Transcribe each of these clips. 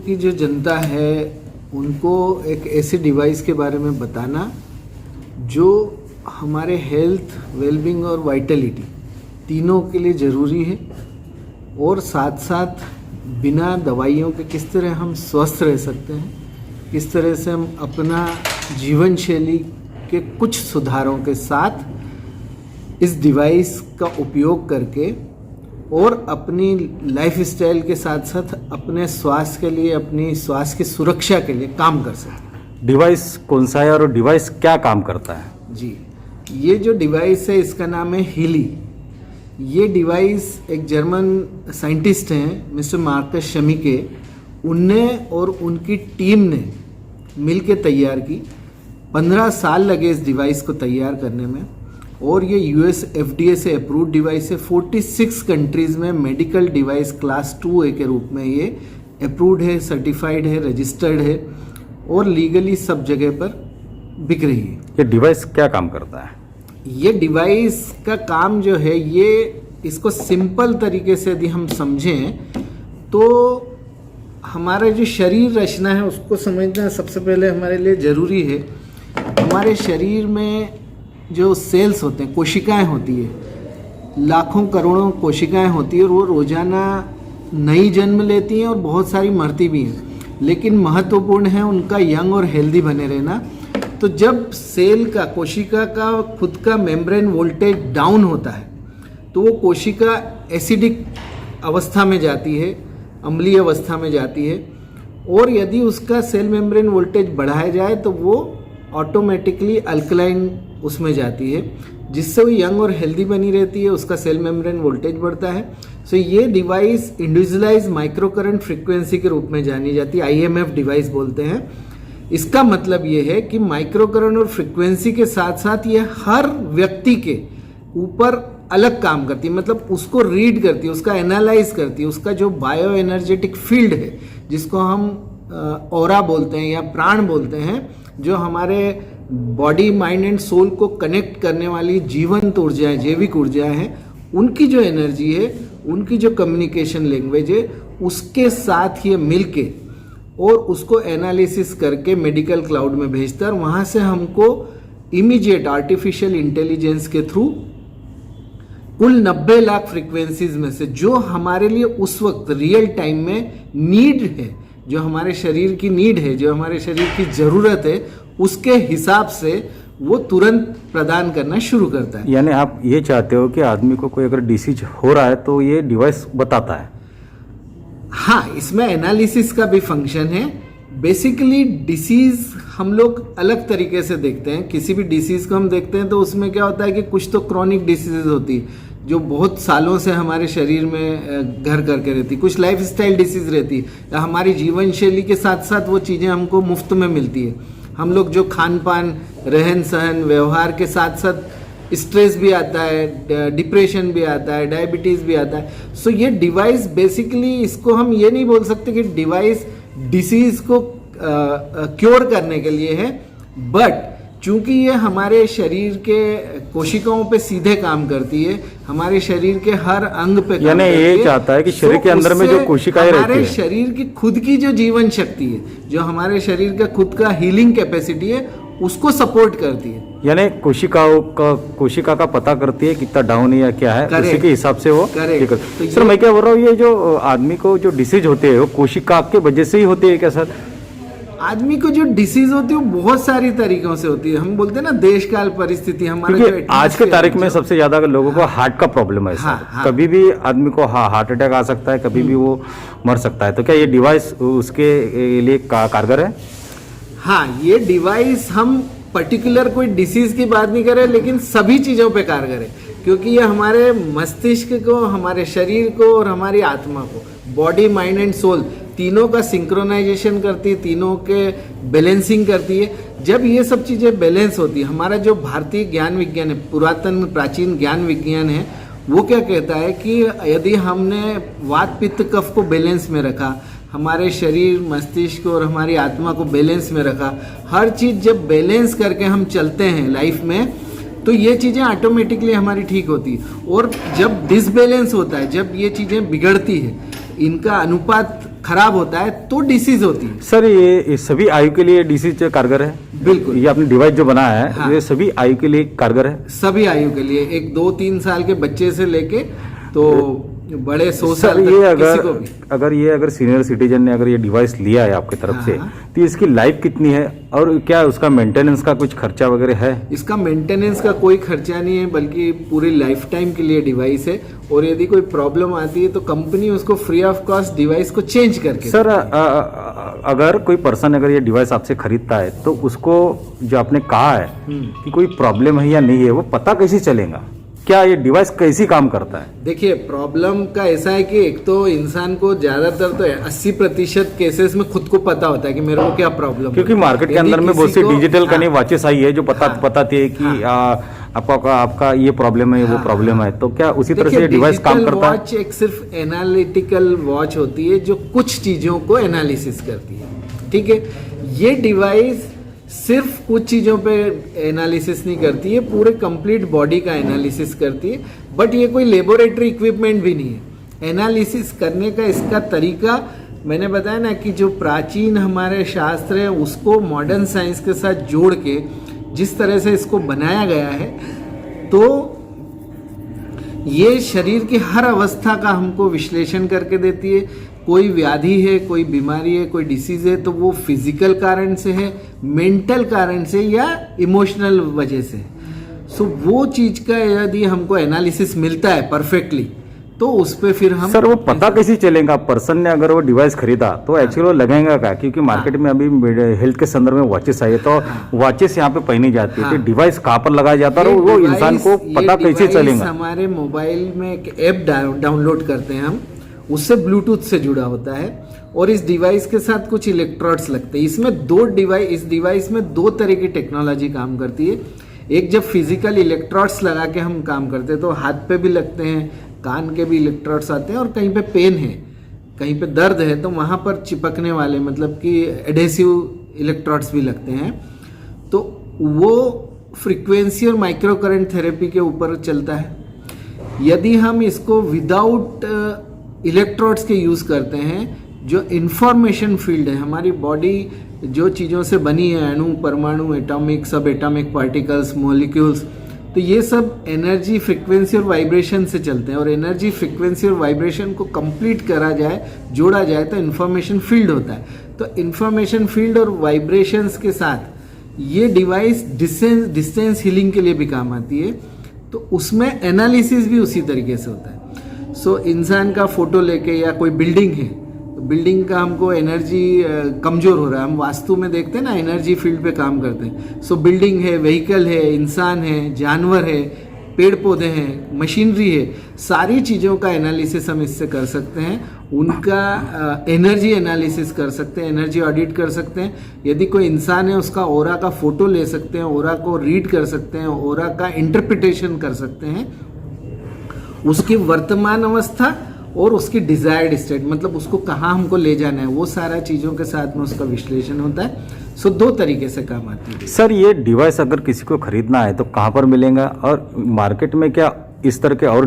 की जो जनता है उनको एक ऐसे डिवाइस के बारे में बताना जो हमारे हेल्थ, वेलबींग और वाइटलिटी तीनों के लिए ज़रूरी है, और साथ साथ बिना दवाइयों के किस तरह हम स्वस्थ रह सकते हैं, किस तरह से हम अपना जीवन शैली के कुछ सुधारों के साथ इस डिवाइस का उपयोग करके और अपनी लाइफ स्टाइल के साथ साथ अपने स्वास्थ्य के लिए, अपनी स्वास्थ्य की सुरक्षा के लिए काम कर सकते। डिवाइस कौन सा है और डिवाइस क्या काम करता है? जी, ये जो डिवाइस है इसका नाम है हीली। ये डिवाइस एक जर्मन साइंटिस्ट हैं मिस्टर मार्कस शमीके, उनने और उनकी टीम ने मिलके तैयार की। 15 साल लगे इस डिवाइस को तैयार करने में, और ये US FDA से अप्रूव्ड डिवाइस है। 46 कंट्रीज़ में मेडिकल डिवाइस क्लास 2A के रूप में ये अप्रूव्ड है, सर्टिफाइड है, रजिस्टर्ड है और लीगली सब जगह पर बिक रही है। ये डिवाइस क्या काम करता है? ये डिवाइस का काम जो है, ये इसको सिंपल तरीके से यदि हम समझें तो हमारा जो शरीर रचना है उसको समझना सबसे पहले हमारे लिए ज़रूरी है। हमारे शरीर में जो सेल्स होते हैं, कोशिकाएं होती है, लाखों करोड़ों कोशिकाएं होती है और वो रोज़ाना नई जन्म लेती हैं और बहुत सारी मरती भी हैं, लेकिन महत्वपूर्ण है उनका यंग और हेल्दी बने रहना। तो जब सेल का, कोशिका का खुद का मेम्ब्रेन वोल्टेज डाउन होता है तो वो कोशिका एसिडिक अवस्था में जाती है, अम्लीय अवस्था में जाती है, और यदि उसका सेल मेम्ब्रेन वोल्टेज बढ़ाया जाए तो वो ऑटोमेटिकली अल्कलाइन उसमें जाती है, जिससे वो यंग और हेल्दी बनी रहती है, उसका सेल मेम्ब्रेन वोल्टेज बढ़ता है। सो ये device individualise micro current frequency के रूप में जानी जाती है, IMF डिवाइस बोलते हैं। इसका मतलब ये है कि माइक्रो करंट और फ्रीक्वेंसी के साथ साथ ये हर व्यक्ति के ऊपर अलग काम करती है, मतलब उसको रीड करती है, उसका एनालाइज करती है, उसका जो बायो एनर्जेटिक फील्ड है जिसको हम ऑरा बोलते हैं या प्राण बोलते हैं, जो हमारे बॉडी, माइंड एंड सोल को कनेक्ट करने वाली जीवंत ऊर्जाएं, जैविक ऊर्जाएं हैं, उनकी जो एनर्जी है, उनकी जो कम्युनिकेशन लैंग्वेज है, उसके साथ ये मिलके और उसको एनालिसिस करके मेडिकल क्लाउड में भेजता है, और वहाँ से हमको इमीडिएट आर्टिफिशियल इंटेलिजेंस के थ्रू कुल 90 लाख फ्रीक्वेंसीज में से जो हमारे लिए उस वक्त रियल टाइम में नीड है, जो हमारे शरीर की नीड है, जो हमारे शरीर की ज़रूरत है, उसके हिसाब से वो तुरंत प्रदान करना शुरू करता है। यानी आप ये चाहते हो कि आदमी को कोई अगर डिसीज हो रहा है तो ये डिवाइस बताता है? हाँ, इसमें एनालिसिस का भी फंक्शन है। बेसिकली डिसीज हम लोग अलग तरीके से देखते हैं। किसी भी डिसीज को हम देखते हैं तो उसमें क्या होता है कि कुछ तो क्रॉनिक डिसीजेज होती है जो बहुत सालों से हमारे शरीर में घर करके रहती, कुछ लाइफ स्टाइल डिसीज रहती है, हमारी जीवन शैली के साथ साथ वो चीज़ें हमको मुफ्त में मिलती है। हम लोग जो खान पान, रहन सहन, व्यवहार के साथ साथ स्ट्रेस भी आता है, डिप्रेशन भी आता है, डायबिटीज़ भी आता है। सो ये डिवाइस बेसिकली, इसको हम ये नहीं बोल सकते कि डिवाइस डिसीज को क्योर करने के लिए है, बट चूंकि ये हमारे शरीर के कोशिकाओं पे सीधे काम करती है, हमारे शरीर के हर अंग पे काम करती है। ये चाहता है कि शरीर के अंदर में जो कोशिकाएं रहती है, हमारे शरीर की खुद की जो जीवन शक्ति है, जो हमारे शरीर का खुद का हीलिंग कैपेसिटी है, उसको सपोर्ट करती है। यानी कोशिका का पता करती है कितना डाउन है या क्या है, उसी के हिसाब से वो। तो सर मैं क्या बोल रहा हूँ, ये जो आदमी को जो डिसीज होते हैं वो कोशिका के वजह से ही होती है क्या सर? आदमी को जो डिसीज होती है वो बहुत सारी तरीकों से होती है। हम बोलते हैं ना देश काल परिस्थिति, हमारे जो आज के तारीख में सबसे ज्यादा लोगों को हार्ट का प्रॉब्लम है। हाँ। कभी भी आदमी को हार्ट अटैक आ सकता है, कभी भी वो मर सकता है। तो क्या ये डिवाइस उसके लिए कारगर है? हाँ, ये डिवाइस हम पर्टिकुलर कोई डिसीज की बात नहीं कर रहे, लेकिन सभी चीज़ों पे कारगर है, क्योंकि ये हमारे मस्तिष्क को, हमारे शरीर को और हमारी आत्मा को, बॉडी, माइंड एंड सोल तीनों का सिंक्रोनाइजेशन करती है, तीनों के बैलेंसिंग करती है। जब ये सब चीज़ें बैलेंस होती है, हमारा जो भारतीय ज्ञान विज्ञान है, पुरातन प्राचीन ज्ञान विज्ञान है, वो क्या कहता है कि यदि हमने वात पित्त कफ को बैलेंस में रखा, हमारे शरीर, मस्तिष्क और हमारी आत्मा को बैलेंस में रखा, हर चीज़ जब बैलेंस करके हम चलते हैं लाइफ में, तो ये चीज़ें ऑटोमेटिकली हमारी ठीक होती है। और जब डिसबैलेंस होता है, जब ये चीज़ें बिगड़ती है, इनका अनुपात खराब होता है तो डिसीज होती है। सर ये सभी आयु के लिए डिसीज कारगर है? बिल्कुल, ये आपने डिवाइस जो बनाया है हाँ। ये सभी आयु के लिए कारगर है? सभी आयु के लिए, एक 2-3 साल के बच्चे से लेके तो बड़े 100 सर साल ये तक किसी को भी। अगर सीनियर सिटीजन ने अगर ये डिवाइस लिया है आपकी तरफ से, हाँ। तो इसकी लाइफ कितनी है और क्या उसका मेंटेनेंस का कुछ खर्चा वगैरह है? इसका मेंटेनेंस का कोई खर्चा नहीं है, बल्कि पूरी लाइफ टाइम के लिए डिवाइस है। और यदि कोई प्रॉब्लम आती है तो कंपनी उसको फ्री ऑफ कॉस्ट डिवाइस को चेंज करके सर अगर कोई पर्सन अगर ये डिवाइस आपसे खरीदता है तो उसको जो आपने कहा है कि कोई प्रॉब्लम है या नहीं है वो पता कैसे चलेगा? क्या ये डिवाइस कैसी काम करता है? देखिए, प्रॉब्लम का ऐसा है कि एक तो इंसान को ज्यादातर तो 80% केसेस में खुद को पता होता है कि मेरे को क्या प्रॉब्लम, क्योंकि मार्केट के अंदर में बहुत सी डिजिटल कने वॉचेस आई है जो बताती है कि आपका ये प्रॉब्लम है, वो प्रॉब्लम है। तो क्या उसी तरह से ये डिवाइस काम करता है? वॉच एक सिर्फ एनालिटिकल वॉच होती है जो कुछ चीजों को एनालिसिस करती है, ठीक है। ये डिवाइस सिर्फ कुछ चीज़ों पे एनालिसिस नहीं करती है, पूरे कंप्लीट बॉडी का एनालिसिस करती है। बट ये कोई लेबोरेटरी इक्विपमेंट भी नहीं है। एनालिसिस करने का इसका तरीका मैंने बताया ना कि जो प्राचीन हमारे शास्त्र हैं उसको मॉडर्न साइंस के साथ जोड़ के जिस तरह से इसको बनाया गया है, तो ये शरीर की हर अवस्था का हमको विश्लेषण करके देती है। कोई व्याधि है, कोई बीमारी है, कोई डिसीज है, तो वो फिजिकल कारण से है, मेंटल कारण से या इमोशनल वजह से। सो वो चीज का यदि हमको एनालिसिस मिलता है परफेक्टली, तो उस पे फिर हम सर वो पता कैसे चलेगा? पर्सन ने अगर वो डिवाइस खरीदा तो एक्चुअली वो लगेगा क्या? क्योंकि मार्केट में अभी हेल्थ के संदर्भ में वॉचेस आई है, तो वॉचेस यहाँ पे पहनी जाती है, तो डिवाइस कहाँ पर लगाया जाता है और वो इंसान को पता कैसे चलेगा? हमारे मोबाइल में एक ऐप डाउनलोड करते हैं हम, उससे ब्लूटूथ से जुड़ा होता है और इस डिवाइस के साथ कुछ इलेक्ट्रोड्स लगते हैं। इसमें इस डिवाइस में 2 तरह की टेक्नोलॉजी काम करती है। एक जब फिजिकल इलेक्ट्रोड्स लगा के हम काम करते हैं तो हाथ पे भी लगते हैं, कान के भी इलेक्ट्रोड्स आते हैं, और कहीं पे पेन है, कहीं पे दर्द है तो वहाँ पर चिपकने वाले मतलब कि एडेसिव इलेक्ट्रोड्स भी लगते हैं। तो वो फ्रीक्वेंसी और माइक्रो करंट थेरेपी के ऊपर चलता है। यदि हम इसको विदाउट इलेक्ट्रोड्स के यूज़ करते हैं, जो इंफॉर्मेशन फील्ड है, हमारी बॉडी जो चीज़ों से बनी है, अणु, परमाणु, एटॉमिक, सब एटॉमिक पार्टिकल्स, मॉलिक्यूल्स, तो ये सब एनर्जी, फ्रीक्वेंसी और वाइब्रेशन से चलते हैं। और एनर्जी, फ्रीक्वेंसी और वाइब्रेशन को कंप्लीट करा जाए, जोड़ा जाए तो इंफॉर्मेशन फील्ड होता है। तो इंफॉर्मेशन फील्ड और वाइब्रेशंस के साथ ये डिवाइस डिस्टेंस हीलिंग के लिए भी काम आती है। तो उसमें एनालिसिस भी उसी तरीके से होता है। सो इंसान का फोटो लेके, या कोई बिल्डिंग है, बिल्डिंग का हमको एनर्जी कमज़ोर हो रहा है, हम वास्तु में देखते हैं ना, एनर्जी फील्ड पे काम करते हैं। सो बिल्डिंग है, व्हीकल है, इंसान है, जानवर है, पेड़ पौधे हैं, मशीनरी है, सारी चीज़ों का एनालिसिस हम इससे कर सकते हैं। उनका एनर्जी एनालिसिस कर सकते हैं, एनर्जी ऑडिट कर सकते हैं। यदि कोई इंसान है उसका ओरा का फोटो ले सकते हैं, ओरा को रीड कर सकते हैं, ओरा का इंटरप्रिटेशन कर सकते हैं, उसकी वर्तमान अवस्था और उसकी डिजायर्ड स्टेट, मतलब उसको कहाँ हमको ले जाना है, वो सारा चीज़ों के साथ में उसका विश्लेषण होता है। सो 2 तरीके से काम आती है। सर ये डिवाइस अगर किसी को खरीदना है तो कहाँ पर मिलेगा और मार्केट में क्या इस तरह के और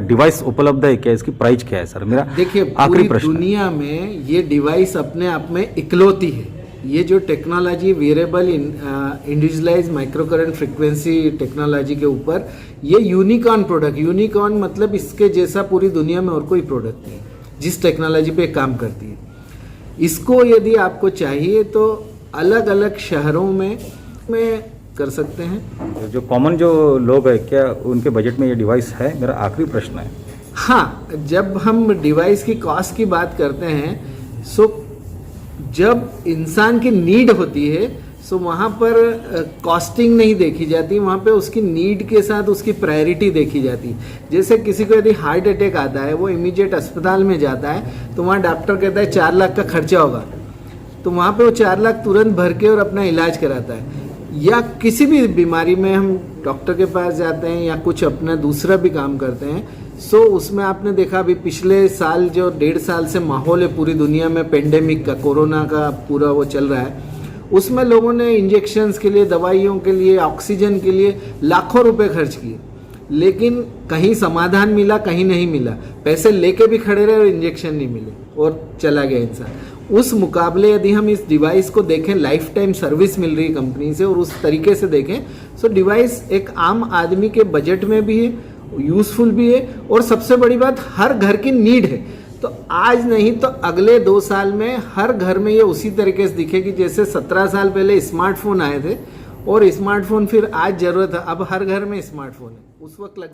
डिवाइस उपलब्ध है क्या? इसकी प्राइस क्या है सर? मेरा देखिए, आखिरी पूरी प्रश्न। दुनिया में ये डिवाइस अपने आप में इकलौती है। ये जो technology variable individualise micro current frequency technology के ऊपर, ये यूनिकॉर्न प्रोडक्ट, यूनिकॉर्न मतलब इसके जैसा पूरी दुनिया में और कोई प्रोडक्ट नहीं जिस टेक्नोलॉजी पे काम करती है। इसको यदि आपको चाहिए तो अलग अलग शहरों में कर सकते हैं। जो कॉमन जो लोग है, क्या उनके बजट में ये डिवाइस है? मेरा आखिरी प्रश्न है। हाँ, जब हम डिवाइस की कॉस्ट की बात करते हैं, सो जब इंसान की नीड होती है, सो वहाँ पर कॉस्टिंग नहीं देखी जाती, वहाँ पे उसकी नीड के साथ उसकी प्रायोरिटी देखी जाती है। जैसे किसी को यदि हार्ट अटैक आता है, वो इमीडिएट अस्पताल में जाता है, तो वहाँ डॉक्टर कहता है 4 लाख का खर्चा होगा, तो वहाँ पे वो 4 लाख तुरंत भर के और अपना इलाज कराता है। या किसी भी बीमारी में हम डॉक्टर के पास जाते हैं या कुछ अपना दूसरा भी काम करते हैं, सो उसमें आपने देखा अभी पिछले साल जो 1.5 साल से माहौल है पूरी दुनिया में पेंडेमिक का, कोरोना का पूरा वो चल रहा है, उसमें लोगों ने इंजेक्शंस के लिए, दवाइयों के लिए, ऑक्सीजन के लिए लाखों रुपए खर्च किए। लेकिन कहीं समाधान मिला, कहीं नहीं मिला, पैसे लेके भी खड़े रहे और इंजेक्शन नहीं मिले और चला गया इंसान। उस मुकाबले यदि हम इस डिवाइस को देखें, लाइफ टाइम सर्विस मिल रही है कंपनी से, और उस तरीके से देखें, सो डिवाइस एक आम आदमी के बजट में भी है, यूजफुल भी है, और सबसे बड़ी बात हर घर की नीड है। तो आज नहीं तो अगले 2 साल में हर घर में ये उसी तरीके से दिखेगी जैसे 17 साल पहले स्मार्टफोन आए थे, और स्मार्टफोन फिर आज जरूरत है, अब हर घर में स्मार्टफोन है, उस वक्त लग